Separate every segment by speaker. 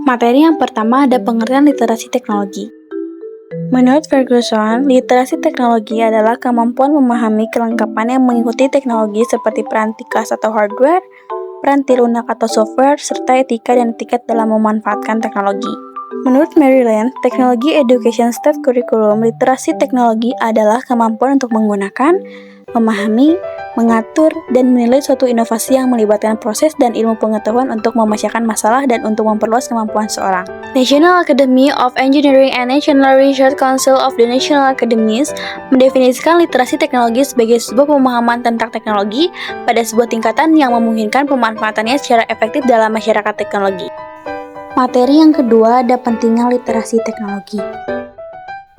Speaker 1: Materi yang pertama ada pengertian literasi teknologi. Menurut Ferguson, literasi teknologi adalah kemampuan memahami kelengkapan yang mengikuti teknologi seperti peranti kas atau hardware, peranti lunak atau software, serta etika dan etiket dalam memanfaatkan teknologi. Menurut Maryland, Technology Education State Curriculum, literasi teknologi adalah kemampuan untuk menggunakan, memahami, mengatur, dan menilai suatu inovasi yang melibatkan proses dan ilmu pengetahuan untuk memecahkan masalah dan untuk memperluas kemampuan seorang. National Academy of Engineering and National Research Council of the National Academies mendefinisikan literasi teknologi sebagai sebuah pemahaman tentang teknologi pada sebuah tingkatan yang memungkinkan pemanfaatannya secara efektif dalam masyarakat teknologi. Materi yang kedua ada pentingnya literasi teknologi.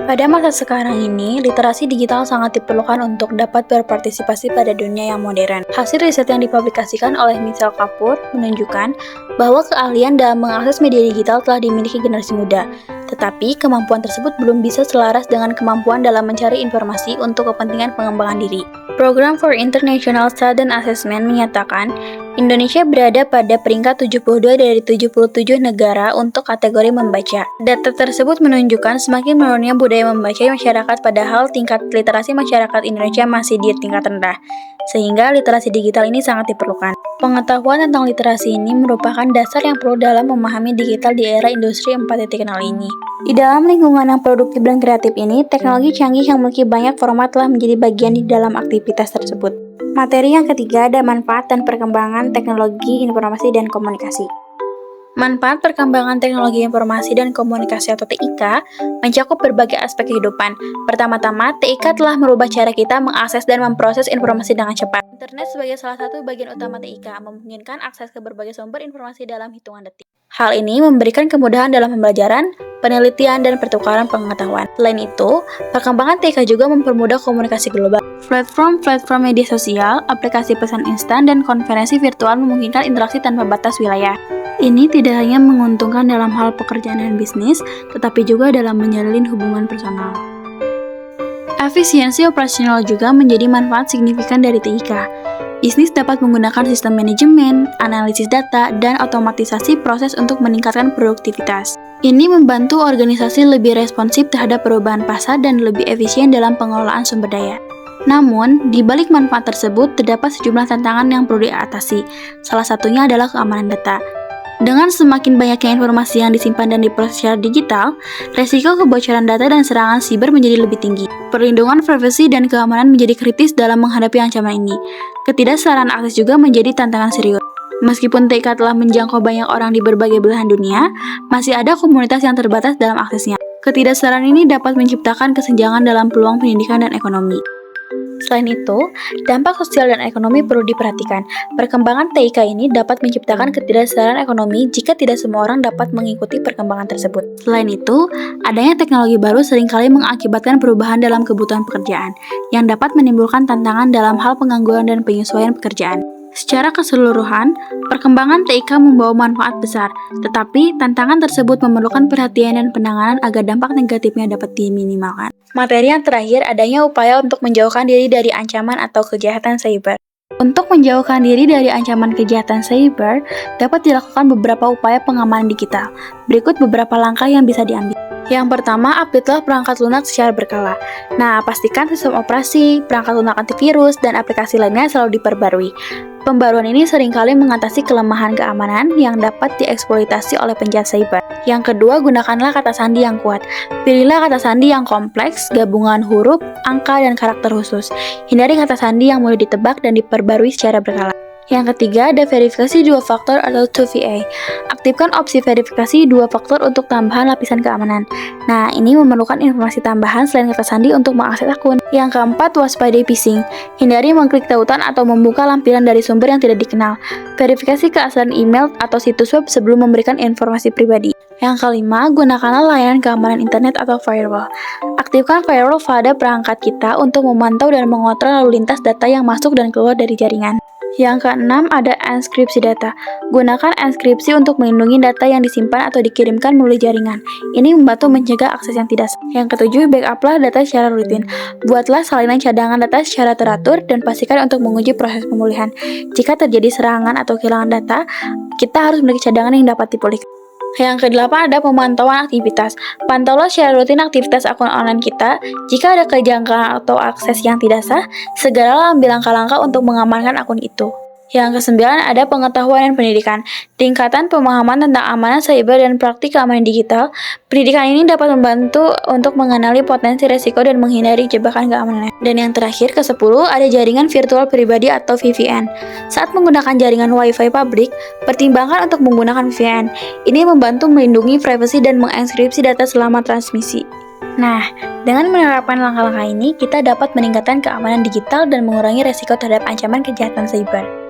Speaker 1: Pada masa sekarang ini, literasi digital sangat diperlukan untuk dapat berpartisipasi pada dunia yang modern. Hasil riset yang dipublikasikan oleh Michelle Kapoor menunjukkan bahwa keahlian dalam mengakses media digital telah dimiliki generasi muda. Tetapi, kemampuan tersebut belum bisa selaras dengan kemampuan dalam mencari informasi untuk kepentingan pengembangan diri. Program for International Student Assessment menyatakan, Indonesia berada pada peringkat 72 dari 77 negara untuk kategori membaca. Data tersebut menunjukkan semakin menurunnya budaya membaca masyarakat padahal tingkat literasi masyarakat Indonesia masih di tingkat rendah, sehingga literasi digital ini sangat diperlukan. Pengetahuan tentang literasi ini merupakan dasar yang perlu dalam memahami digital di era industri 4.0 ini. Di dalam lingkungan yang produktif dan kreatif ini, teknologi canggih yang memiliki banyak format telah menjadi bagian di dalam aktivitas tersebut. Materi yang ketiga ada manfaat dan perkembangan teknologi informasi dan komunikasi. Manfaat perkembangan teknologi informasi dan komunikasi atau TIK mencakup berbagai aspek kehidupan. Pertama-tama, TIK telah merubah cara kita mengakses dan memproses informasi dengan cepat. Internet sebagai salah satu bagian utama TIK memungkinkan akses ke berbagai sumber informasi dalam hitungan detik. Hal ini memberikan kemudahan dalam pembelajaran, penelitian, dan pertukaran pengetahuan. Selain itu, perkembangan TIK juga mempermudah komunikasi global. Platform media sosial, aplikasi pesan instan, dan konferensi virtual memungkinkan interaksi tanpa batas wilayah. Ini tidak hanya menguntungkan dalam hal pekerjaan dan bisnis, tetapi juga dalam menjalin hubungan personal. Efisiensi operasional juga menjadi manfaat signifikan dari TIK. Bisnis dapat menggunakan sistem manajemen, analisis data, dan otomatisasi proses untuk meningkatkan produktivitas. Ini membantu organisasi lebih responsif terhadap perubahan pasar dan lebih efisien dalam pengelolaan sumber daya. Namun, di balik manfaat tersebut terdapat sejumlah tantangan yang perlu diatasi. Salah satunya adalah keamanan data. Dengan semakin banyaknya informasi yang disimpan dan diproses secara digital, resiko kebocoran data dan serangan siber menjadi lebih tinggi. Perlindungan privasi dan keamanan menjadi kritis dalam menghadapi ancaman ini. Ketidaksetaraan akses juga menjadi tantangan serius. Meskipun TIK telah menjangkau banyak orang di berbagai belahan dunia, masih ada komunitas yang terbatas dalam aksesnya. Ketidaksetaraan ini dapat menciptakan kesenjangan dalam peluang pendidikan dan ekonomi. Selain itu, dampak sosial dan ekonomi perlu diperhatikan. Perkembangan TIK ini dapat menciptakan ketidaksetaraan ekonomi jika tidak semua orang dapat mengikuti perkembangan tersebut. Selain itu, adanya teknologi baru seringkali mengakibatkan perubahan dalam kebutuhan pekerjaan, yang dapat menimbulkan tantangan dalam hal pengangguran dan penyesuaian pekerjaan. Secara keseluruhan, perkembangan TIK membawa manfaat besar, tetapi tantangan tersebut memerlukan perhatian dan penanganan agar dampak negatifnya dapat diminimalkan. Materi yang terakhir, adanya upaya untuk menjauhkan diri dari ancaman atau kejahatan cyber. Untuk menjauhkan diri dari ancaman kejahatan cyber, dapat dilakukan beberapa upaya pengamanan digital. Berikut beberapa langkah yang bisa diambil. Yang pertama, update-lah perangkat lunak secara berkala. Nah, pastikan sistem operasi, perangkat lunak antivirus, dan aplikasi lainnya selalu diperbarui. Pembaruan ini seringkali mengatasi kelemahan keamanan yang dapat dieksploitasi oleh penjahat cyber. Yang kedua, gunakanlah kata sandi yang kuat. Pilihlah kata sandi yang kompleks, gabungan huruf, angka, dan karakter khusus. Hindari kata sandi yang mudah ditebak dan diperbarui secara berkala. Yang ketiga, ada verifikasi dua faktor atau 2FA. Aktifkan opsi verifikasi dua faktor untuk tambahan lapisan keamanan. Nah, ini memerlukan informasi tambahan selain kata sandi untuk mengakses akun. Yang keempat, waspadai phishing. Hindari mengklik tautan atau membuka lampiran dari sumber yang tidak dikenal. Verifikasi keaslian email atau situs web sebelum memberikan informasi pribadi. Yang kelima, gunakanlah layanan keamanan internet atau firewall. Aktifkan firewall pada perangkat kita untuk memantau dan mengontrol lalu lintas data yang masuk dan keluar dari jaringan. Yang keenam, ada enskripsi data. Gunakan enskripsi untuk melindungi data yang disimpan atau dikirimkan melalui jaringan. Ini membantu mencegah akses yang tidak sah. Yang ketujuh, backuplah data secara rutin. Buatlah salinan cadangan data secara teratur dan pastikan untuk menguji proses pemulihan. Jika terjadi serangan atau kehilangan data, kita harus memiliki cadangan yang dapat dipulihkan. Yang kedelapan ada pemantauan aktivitas. Pantaulah secara rutin aktivitas akun online kita. Jika ada kejanggalan atau akses yang tidak sah, segeralah ambil langkah-langkah untuk mengamankan akun itu. Yang kesembilan ada pengetahuan dan pendidikan. Tingkatan pemahaman tentang amanah cyber dan praktik keamanan digital. Pendidikan ini dapat membantu untuk mengenali potensi resiko dan menghindari jebakan keamanan. Dan yang terakhir, ke-10, ada jaringan virtual pribadi atau VPN. Saat menggunakan jaringan Wi-Fi publik, pertimbangkan untuk menggunakan VPN. Ini membantu melindungi privasi dan mengenkripsi data selama transmisi. Nah, dengan menerapkan langkah-langkah ini, kita dapat meningkatkan keamanan digital dan mengurangi resiko terhadap ancaman kejahatan cyber.